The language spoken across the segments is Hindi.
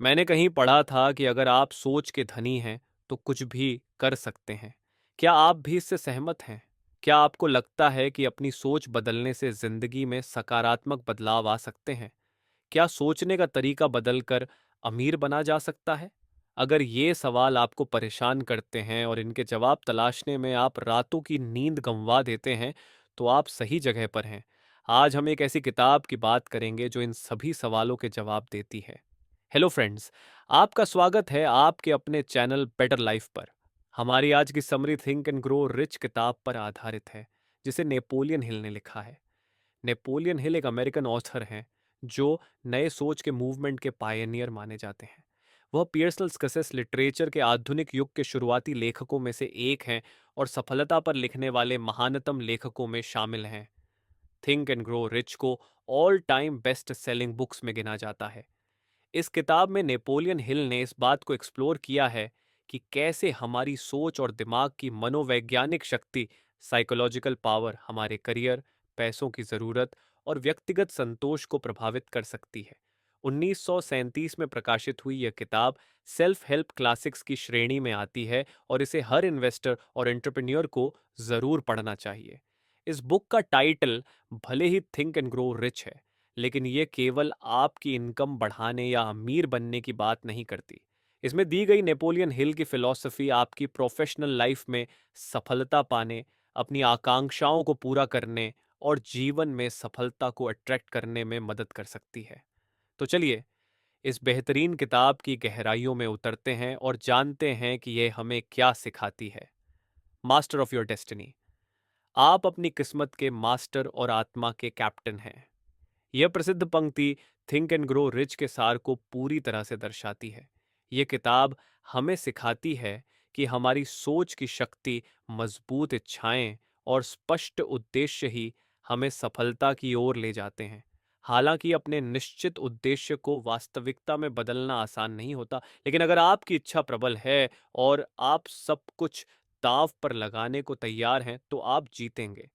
मैंने कहीं पढ़ा था कि अगर आप सोच के धनी हैं तो कुछ भी कर सकते हैं। क्या आप भी इससे सहमत हैं? क्या आपको लगता है कि अपनी सोच बदलने से जिंदगी में सकारात्मक बदलाव आ सकते हैं? क्या सोचने का तरीका बदलकर अमीर बना जा सकता है? अगर ये सवाल आपको परेशान करते हैं और इनके जवाब तलाशने में आप रातों की नींद गंवा देते हैं, तो आप सही जगह पर हैं। आज हम एक ऐसी किताब की बात करेंगे जो इन सभी सवालों के जवाब देती है। हेलो फ्रेंड्स, आपका स्वागत है आपके अपने चैनल बेटर लाइफ पर। हमारी आज की summary think and grow rich किताब पर आधारित है, जिसे नेपोलियन हिल ने लिखा है। नेपोलियन हिल एक अमेरिकन ऑथर हैं जो नए सोच के मूवमेंट के पायनियर माने जाते हैं। वह पियर्सल स्कसेस लिटरेचर के आधुनिक युग के शुरुआती लेखकों में से एक हैं और सफलता पर लिखने वाले महानतम लेखकों में शामिल हैं। थिंक एंड ग्रो रिच को all time best selling books में गिना जाता है। इस किताब में नेपोलियन हिल ने इस बात को एक्सप्लोर किया है कि कैसे हमारी सोच और दिमाग की मनोवैज्ञानिक शक्ति, साइकोलॉजिकल पावर हमारे करियर, पैसों की ज़रूरत और व्यक्तिगत संतोष को प्रभावित कर सकती है। 1937 में प्रकाशित हुई यह किताब सेल्फ हेल्प क्लासिक्स की श्रेणी में आती है और इसे हर इन्वेस्टर और एंटरप्रेन्योर को ज़रूर पढ़ना चाहिए। इस बुक का टाइटल भले ही थिंक एंड ग्रो रिच है, लेकिन ये केवल आपकी इनकम बढ़ाने या अमीर बनने की बात नहीं करती। इसमें दी गई नेपोलियन हिल की फिलॉसफी आपकी प्रोफेशनल लाइफ में सफलता पाने, अपनी आकांक्षाओं को पूरा करने और जीवन में सफलता को अट्रैक्ट करने में मदद कर सकती है। तो चलिए, इस बेहतरीन किताब की गहराइयों में उतरते हैं और जानते हैं कि यह हमें क्या सिखाती है। Master of your destiny. आप अपनी किस्मत के मास्टर और आत्मा के कैप्टन हैं। यह प्रसिद्ध पंक्ति थिंक एंड ग्रो रिच के सार को पूरी तरह से दर्शाती है। यह किताब हमें सिखाती है कि हमारी सोच की शक्ति, मजबूत इच्छाएं और स्पष्ट उद्देश्य ही हमें सफलता की ओर ले जाते हैं। हालांकि अपने निश्चित उद्देश्य को वास्तविकता में बदलना आसान नहीं होता, लेकिन अगर आपकी इच्छा प्रबल है और आप सब कुछ दांव पर लगाने को तैयार हैं, तो आप जीतेंगे।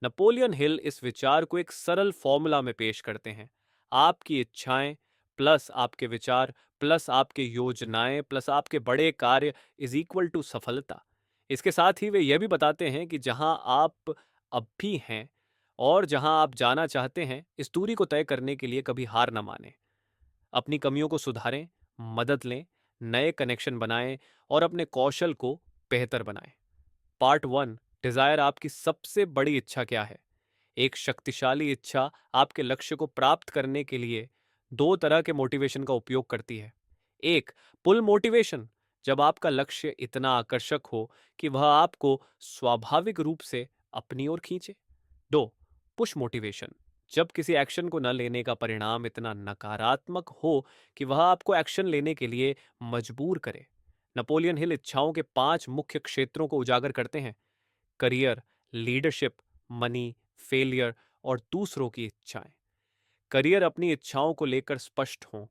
नेपोलियन हिल इस विचार को एक सरल फॉर्मूला में पेश करते हैं। आपकी इच्छाएं प्लस आपके विचार प्लस आपके योजनाएं प्लस आपके बड़े कार्य इज इक्वल टू सफलता। इसके साथ ही वे यह भी बताते हैं कि जहां आप अब भी हैं और जहां आप जाना चाहते हैं, इस दूरी को तय करने के लिए कभी हार न मानें। अपनी कमियों को सुधारें, मदद लें, नए कनेक्शन बनाएं और अपने कौशल को बेहतर बनाएं। पार्ट वन, डिजायर आपकी सबसे बड़ी इच्छा क्या है? एक शक्तिशाली इच्छा आपके लक्ष्य को प्राप्त करने के लिए दो तरह के मोटिवेशन का उपयोग करती है। एक, पुल मोटिवेशन, जब आपका लक्ष्य इतना आकर्षक हो कि वह आपको स्वाभाविक रूप से अपनी ओर खींचे। दो, पुश मोटिवेशन, जब किसी एक्शन को न लेने का परिणाम इतना नकारात्मक हो कि वह आपको एक्शन लेने के लिए मजबूर करे। नेपोलियन हिल इच्छाओं के 5 मुख्य क्षेत्रों को उजागर करते हैं: करियर, लीडरशिप, मनी, फेलियर और दूसरों की इच्छाएं। करियर अपनी इच्छाओं को लेकर स्पष्ट हों।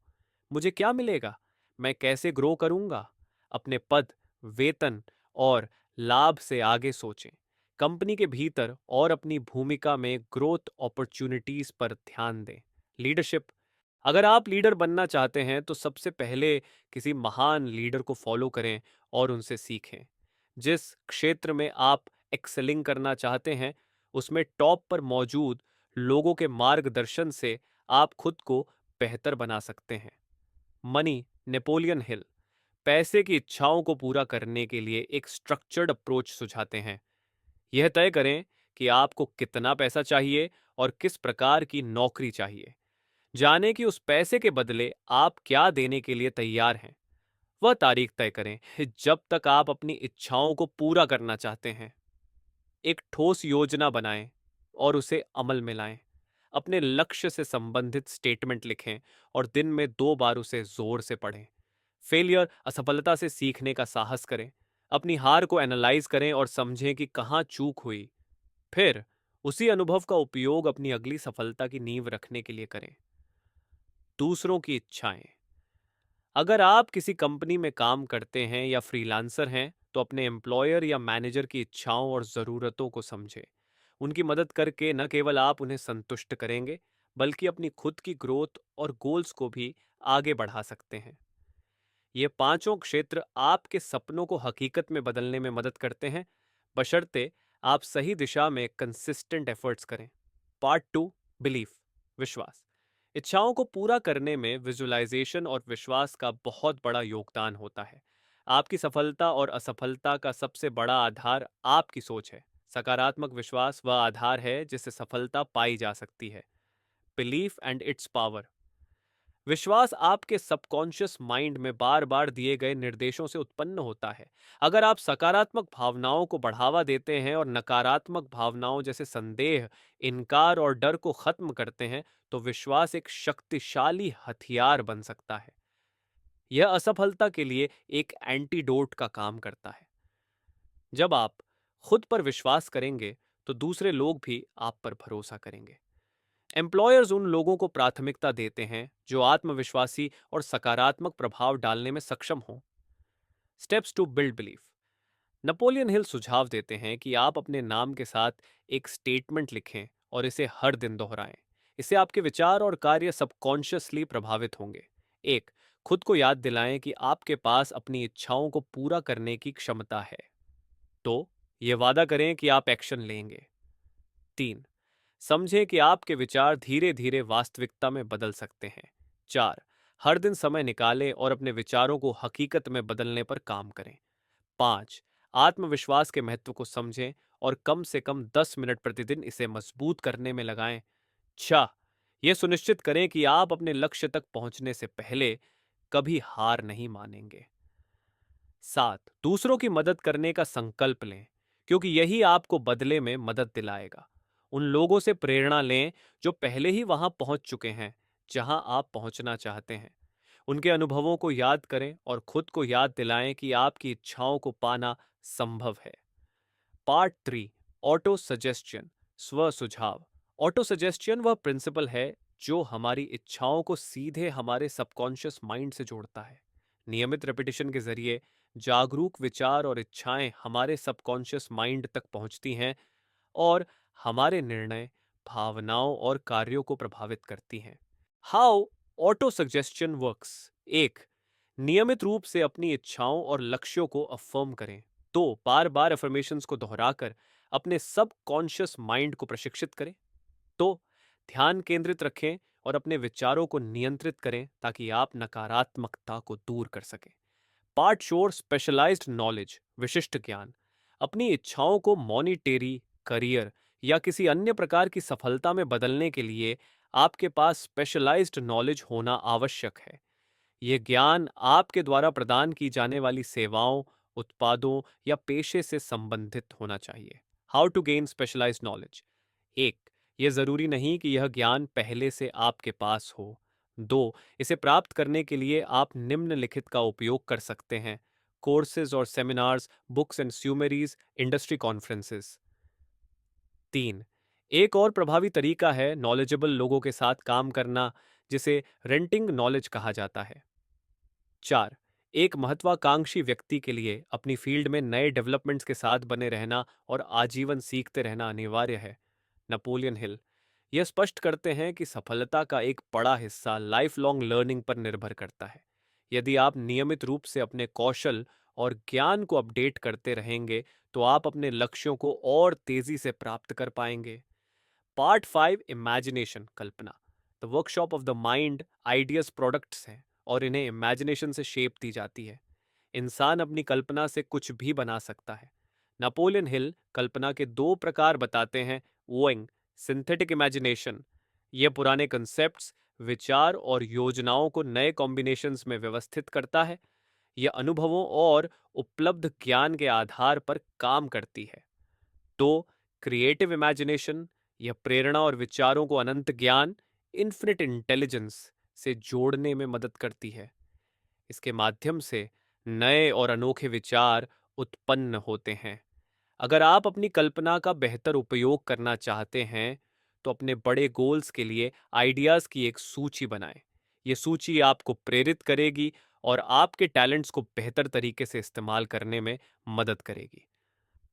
मुझे क्या मिलेगा? मैं कैसे ग्रो करूंगा? अपने पद, वेतन और लाभ से आगे सोचें। कंपनी के भीतर और अपनी भूमिका में ग्रोथ अपॉर्चुनिटीज पर ध्यान दें। लीडरशिप, अगर आप लीडर बनना चाहते हैं तो सबसे पहले किसी महान लीडर को फॉलो करें और उनसे सीखें। जिस क्षेत्र में आप एक्सेलिंग करना चाहते हैं, उसमें टॉप पर मौजूद लोगों के मार्गदर्शन से आप खुद को बेहतर बना सकते हैं। मनी, नेपोलियन हिल पैसे की इच्छाओं को पूरा करने के लिए एक स्ट्रक्चर्ड अप्रोच सुझाते हैं। यह तय करें कि आपको कितना पैसा चाहिए और किस प्रकार की नौकरी चाहिए। जाने कि उस पैसे के बदले आप क्या देने के लिए तैयार हैं। वह तारीख तय करें जब तक आप अपनी इच्छाओं को पूरा करना चाहते हैं। एक ठोस योजना बनाएं और उसे अमल में लाएं। अपने लक्ष्य से संबंधित स्टेटमेंट लिखें और दिन में 2 बार उसे जोर से पढ़ें। फेलियर, असफलता से सीखने का साहस करें। अपनी हार को एनालाइज करें और समझें कि कहाँ चूक हुई। फिर उसी अनुभव का उपयोग अपनी अगली सफलता की नींव रखने के लिए करें। दूसरों की इच्छाएं, अगर आप किसी कंपनी में काम करते हैं या फ्रीलांसर हैं, तो अपने एम्प्लॉयर या मैनेजर की इच्छाओं और ज़रूरतों को समझें। उनकी मदद करके न केवल आप उन्हें संतुष्ट करेंगे, बल्कि अपनी खुद की ग्रोथ और गोल्स को भी आगे बढ़ा सकते हैं। ये पांचों क्षेत्र आपके सपनों को हकीकत में बदलने में मदद करते हैं, बशर्ते आप सही दिशा में कंसिस्टेंट एफर्ट्स करें। पार्ट 2, बिलीफ, विश्वास। इच्छाओं को पूरा करने में विजुअलाइजेशन और विश्वास का बहुत बड़ा योगदान होता है। आपकी सफलता और असफलता का सबसे बड़ा आधार आपकी सोच है। सकारात्मक विश्वास वह आधार है जिससे सफलता पाई जा सकती है। Belief and it's power. विश्वास आपके सबकॉन्शियस माइंड में बार बार दिए गए निर्देशों से उत्पन्न होता है। अगर आप सकारात्मक भावनाओं को बढ़ावा देते हैं और नकारात्मक भावनाओं जैसे संदेह, इनकार और डर को खत्म करते हैं, तो विश्वास एक शक्तिशाली हथियार बन सकता है। यह असफलता के लिए एक एंटीडोट का काम करता है। जब आप खुद पर विश्वास करेंगे, तो दूसरे लोग भी आप पर भरोसा करेंगे। एम्प्लॉयर्स उन लोगों को प्राथमिकता देते हैं जो आत्मविश्वासी और सकारात्मक प्रभाव डालने में सक्षम हों। Steps to build belief. Napoleon Hill सुझाव देते हैं कि आप अपने नाम के साथ एक स्टेटमेंट लिखें और इसे हर दिन दोहराएं। इससे आपके विचार और कार्य सबकॉन्शियसली प्रभावित होंगे। एक, खुद को याद दिलाएं कि आपके पास अपनी इच्छाओं को पूरा करने की क्षमता है। तो ये वादा करें कि आप एक्शन लेंगे। 3, समझें कि आपके विचार धीरे धीरे वास्तविकता में बदल सकते हैं। 4, हर दिन समय निकालें और अपने विचारों को हकीकत में बदलने पर काम करें। 5, आत्मविश्वास के महत्व को समझें और कम से कम 10 मिनट प्रतिदिन इसे मजबूत करने में लगाएं। 6, यह सुनिश्चित करें कि आप अपने लक्ष्य तक पहुंचने से पहले कभी हार नहीं मानेंगे। 7, दूसरों की मदद करने का संकल्प लें, क्योंकि यही आपको बदले में मदद दिलाएगा। उन लोगों से प्रेरणा लें जो पहले ही वहां पहुंच चुके हैं जहां आप पहुंचना चाहते हैं। उनके अनुभवों को याद करें और खुद को याद दिलाएं कि आपकी इच्छाओं को पाना संभव है। पार्ट 3, ऑटो सजेस्शन, स्व सुझाव। ऑटो सजेस्शन वह प्रिंसिपल है जो हमारी इच्छाओं को सीधे हमारे सबकॉन्शियस माइंड से जोड़ता है। नियमित रेपिटेशन के जरिए जागरूक विचार और इच्छाएं हमारे सबकॉन्शियस माइंड तक पहुंचती हैं और हमारे निर्णय, भावनाओं और कार्यों को प्रभावित करती हैं। How auto suggestion works. एक, नियमित रूप से अपनी इच्छाओं और लक्ष्यों को अफर्म करें। दो, बार बार अफर्मेशंस को दोहराकर अपने सब कॉन्शियस माइंड को प्रशिक्षित करें। तो ध्यान केंद्रित रखें और अपने विचारों को नियंत्रित करें ताकि आप नकारात्मकता को दूर कर सकें। पार्ट शोर स्पेशलाइज्ड नॉलेज, विशिष्ट ज्ञान। अपनी इच्छाओं को मॉनिटरी, करियर या किसी अन्य प्रकार की सफलता में बदलने के लिए आपके पास स्पेशलाइज्ड नॉलेज होना आवश्यक है। यह ज्ञान आपके द्वारा प्रदान की जाने वाली सेवाओं, उत्पादों या पेशे से संबंधित होना चाहिए। How to gain specialised knowledge. एक, यह जरूरी नहीं कि यह ज्ञान पहले से आपके पास हो। दो, इसे प्राप्त करने के लिए आप निम्नलिखित का उपयोग कर सकते हैं: कोर्सेज और seminars, books and summaries, industry conferences. 3, एक और प्रभावी तरीका है नॉलेजेबल लोगों के साथ काम करना, जिसे रेंटिंग नॉलेज कहा जाता है। 4, एक महत्वाकांक्षी व्यक्ति के लिए अपनी फील्ड में नए डेवलपमेंट्स के साथ बने रहना और आजीवन सीखते रहना अनिवार्य है। नेपोलियन हिल यह स्पष्ट करते हैं कि सफलता का एक बड़ा हिस्सा लाइफ लॉन्ग लर्निंग पर निर्भर करता है। यदि आप नियमित रूप से अपने कौशल और ज्ञान को अपडेट करते रहेंगे, तो आप अपने लक्ष्यों को और तेजी से प्राप्त कर पाएंगे। Part 5, imagination, Kalpana. The workshop of the mind ideas products हैं और इन्हें इमेजिनेशन से शेप दी जाती है। इंसान अपनी कल्पना से कुछ भी बना सकता है। नेपोलियन हिल कल्पना के दो प्रकार बताते हैं: वोइंग, सिंथेटिक इमेजिनेशन। यह पुराने कंसेप्ट्स, विचार और योजनाओं को नए कॉम्बिनेशंस में व्यवस्थित करता है। यह अनुभवों और उपलब्ध ज्ञान के आधार पर काम करती है। तो क्रिएटिव इमेजिनेशन, यह प्रेरणा और विचारों को अनंत ज्ञान, इन्फिनिट इंटेलिजेंस से जोड़ने में मदद करती है। इसके माध्यम से नए और अनोखे विचार उत्पन्न होते हैं। अगर आप अपनी कल्पना का बेहतर उपयोग करना चाहते हैं, तो अपने बड़े गोल्स के लिए आइडियाज की एक सूची बनाएं। ये सूची आपको प्रेरित करेगी और आपके टैलेंट्स को बेहतर तरीके से इस्तेमाल करने में मदद करेगी।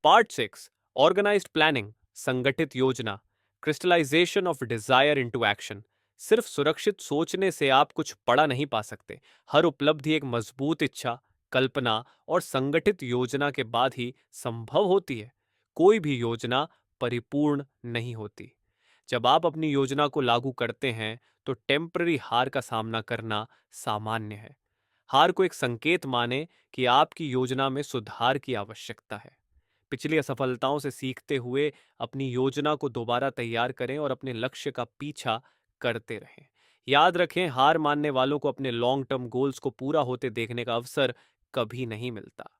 पार्ट 6, ऑर्गेनाइज्ड प्लानिंग, संगठित योजना, crystallisation of desire into action. सिर्फ सुरक्षित सोचने से आप कुछ बड़ा नहीं पा सकते। हर उपलब्धि एक मजबूत इच्छा, कल्पना और संगठित योजना के बाद ही संभव होती है। कोई भी योजना परिपूर्ण नहीं होती। जब आप अपनी योजना को लागू करते हैं, तो टेम्पररी हार का सामना करना सामान्य है। हार को एक संकेत माने कि आपकी योजना में सुधार की आवश्यकता है। पिछली असफलताओं से सीखते हुए अपनी योजना को दोबारा तैयार करें और अपने लक्ष्य का पीछा करते रहें। याद रखें, हार मानने वालों को अपने लॉन्ग टर्म गोल्स को पूरा होते देखने का अवसर कभी नहीं मिलता।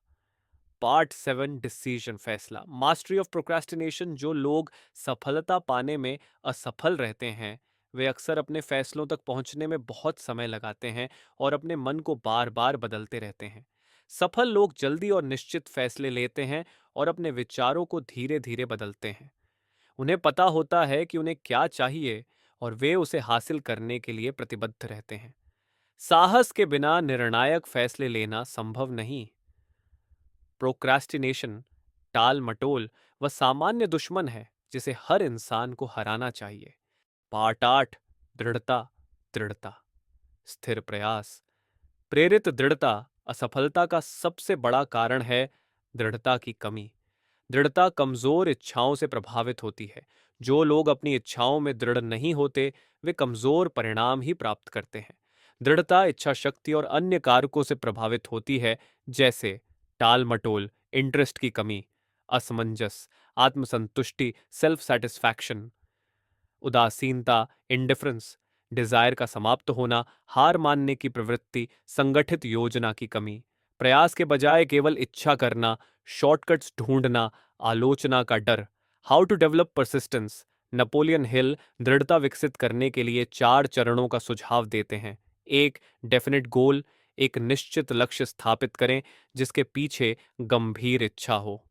पार्ट 7, डिसीजन, फैसला, मास्टरी ऑफ प्रोक्रेस्टिनेशन। जो लोग सफलता पाने में असफल रहते हैं, वे अक्सर अपने फैसलों तक पहुंचने में बहुत समय लगाते हैं और अपने मन को बार बार बदलते रहते हैं। सफल लोग जल्दी और निश्चित फैसले लेते हैं और अपने विचारों को धीरे धीरे बदलते हैं। उन्हें पता होता है कि उन्हें क्या चाहिए और वे उसे हासिल करने के लिए प्रतिबद्ध रहते हैं। साहस के बिना निर्णायक फैसले लेना संभव नहीं। प्रोक्रास्टिनेशन, टाल मटोल, वह सामान्य दुश्मन है जिसे हर इंसान को हराना चाहिए। पार्ट 8, दृढ़ता, दृढ़ता, स्थिर प्रयास। प्रेरित दृढ़ता असफलता का सबसे बड़ा कारण है। दृढ़ता की कमी। दृढ़ता कमजोर इच्छाओं से प्रभावित होती है। जो लोग अपनी इच्छाओं में दृढ़ नहीं होते, वे कमजोर परिणाम ही प्राप्त करते हैं। दृढ़ता इच्छा शक्ति और अन्य कारकों से प्रभावित होती है, जैसे टाल मटोल, इंटरेस्ट की कमी, असमंजस, आत्मसंतुष्टि, सेल्फ सेटिस्फैक्शन, उदासीनता, इंडिफरेंस, डिजायर का समाप्त होना, हार मानने की प्रवृत्ति, संगठित योजना की कमी, प्रयास के बजाय केवल इच्छा करना, शॉर्टकट्स ढूंढना, आलोचना का डर। How to develop persistence. Napoleon Hill दृढ़ता विकसित करने के लिए 4 चरणों का सुझाव देते हैं। एक, डेफिनेट गोल। एक निश्चित लक्ष्य स्थापित करें जिसके पीछे गंभीर इच्छा हो।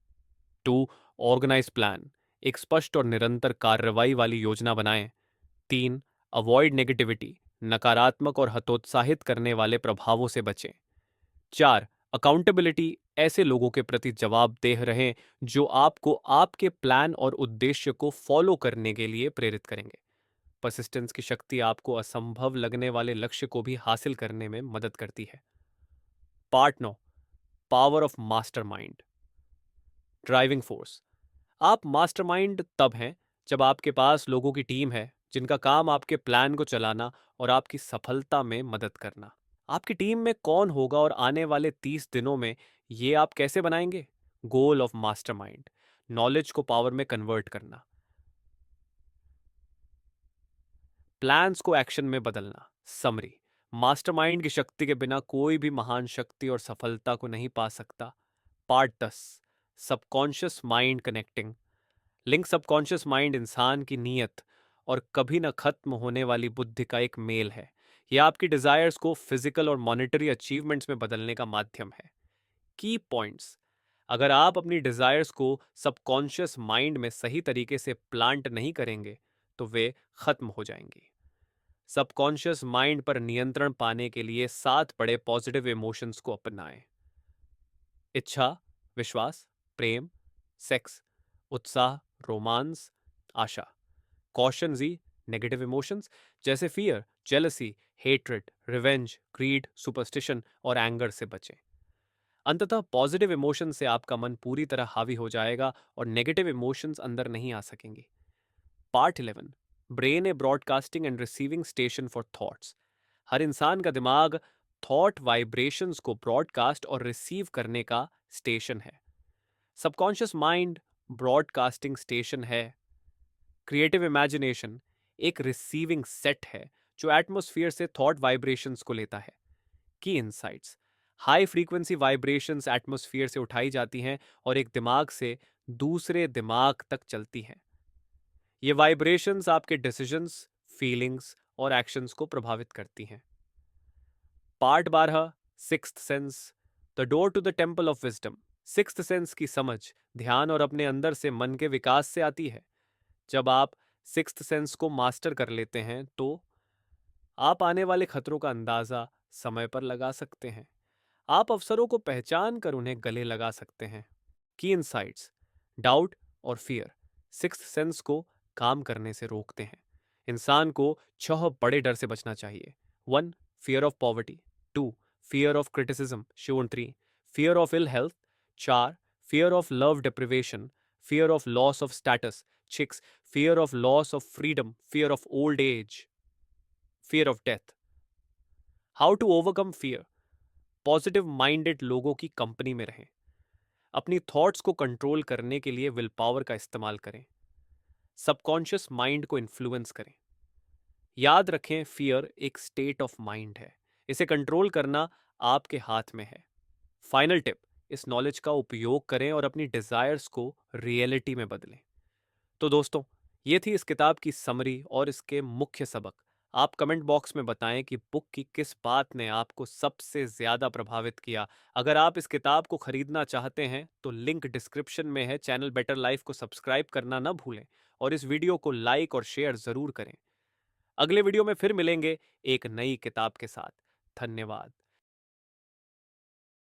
2, ऑर्गेनाइज प्लान। एक स्पष्ट और निरंतर कार्रवाई वाली योजना बनाएं। 3, अवॉइड नेगेटिविटी। नकारात्मक और हतोत्साहित करने वाले प्रभावों से बचें। 4, अकाउंटेबिलिटी। ऐसे लोगों के प्रति जवाबदेह रहें जो आपको आपके प्लान और उद्देश्य को फॉलो करने के लिए प्रेरित करेंगे। परसिस्टेंस की शक्ति आपको असंभव लगने वाले लक्ष्य को भी हासिल करने में मदद करती है। Part 9, power of mastermind, driving force. आप मास्टरमाइंड तब हैं जब आपके पास लोगों की टीम है जिनका काम आपके प्लान को चलाना और आपकी सफलता में मदद करना। आपकी टीम में कौन होगा और आने वाले 30 दिनों में ये आप कैसे बनाएंगे? गोल ऑफ मास्टरमाइंड, नॉलेज को पावर में कन्वर्ट करना, प्लान्स को एक्शन में बदलना। समरी, मास्टरमाइंड की शक्ति के बिना कोई भी महान शक्ति और सफलता को नहीं पा सकता। Part 10, subconscious mind connecting. Link subconscious mind इंसान की नीयत और कभी न खत्म होने वाली बुद्धि का एक मेल है। यह आपकी डिजायर्स को फिजिकल और मॉनेटरी अचीवमेंट्स में बदलने का माध्यम है। की पॉइंट्स। अगर आप अपनी डिजायर्स को सबकॉन्शियस माइंड में सही तरीके से प्लांट नहीं करेंगे, तो वे खत्म हो जाएंगी। सबकॉन्शियस माइंड पर नियंत्रण पाने के लिए 7 बड़े पॉजिटिव इमोशंस को अपनाएं। इच्छा, विश्वास, प्रेम, सेक्स, उत्साह, रोमांस, आशा। कॉशन जी, नेगेटिव इमोशंस जैसे fear, jealousy, hatred, revenge, greed, superstition और एंगर से बचें। अंततः पॉजिटिव इमोशन से आपका मन पूरी तरह हावी हो जाएगा और नेगेटिव इमोशंस अंदर नहीं आ सकेंगे। Part 11, brain a broadcasting and receiving station for thoughts. हर इंसान का दिमाग थॉट वाइब्रेशंस को ब्रॉडकास्ट और रिसीव करने का स्टेशन है। सबकॉन्शियस माइंड ब्रॉडकास्टिंग स्टेशन है। क्रिएटिव इमेजिनेशन एक रिसीविंग सेट है जो एटमॉस्फेयर से थॉट वाइब्रेशंस को लेता है। की insights, high frequency vibrations atmosphere से उठाई जाती हैं और एक दिमाग से दूसरे दिमाग तक चलती हैं। ये वाइब्रेशंस आपके डिसीजंस, फीलिंग्स और एक्शंस को प्रभावित करती हैं। Part 12, sixth sense, the door to the temple of wisdom. Sixth sense की समझ ध्यान और अपने अंदर से मन के विकास से आती है। जब आप सिक्स्थ सेंस को मास्टर कर लेते हैं, तो आप आने वाले खतरों का अंदाजा समय पर लगा सकते हैं। आप अवसरों को पहचान कर उन्हें गले लगा सकते हैं। की इनसाइट्स, डाउट और फियर सिक्स्थ सेंस को काम करने से रोकते हैं। इंसान को 6 बड़े डर से बचना चाहिए। 1. Fear of poverty. 2. Fear of criticism, शिवुन 3. Fear of ill health, 4. Fear of love deprivation, fear of loss of status, 6. Fear of loss of freedom, fear of old age, fear of death. How to overcome fear? Positive minded लोगों की कंपनी में रहें। अपनी थॉट्स को कंट्रोल करने के लिए विल पावर का इस्तेमाल करें। सबकॉन्शियस माइंड को इन्फ्लुएंस करें। याद रखें, फियर एक स्टेट ऑफ माइंड है, इसे कंट्रोल करना आपके हाथ में है। फाइनल टिप, इस नॉलेज का उपयोग करें और अपनी डिजायर्स को रियलिटी में बदलें। तो दोस्तों, ये थी इस किताब की समरी और इसके मुख्य सबक। आप कमेंट बॉक्स में बताएं कि बुक की किस बात ने आपको सबसे ज्यादा प्रभावित किया। अगर आप इस किताब को खरीदना चाहते हैं तो लिंक डिस्क्रिप्शन में है। चैनल बेटर लाइफ को सब्सक्राइब करना ना भूलें और इस वीडियो को लाइक और शेयर जरूर करें। अगले वीडियो में फिर मिलेंगे एक नई किताब के साथ। धन्यवाद।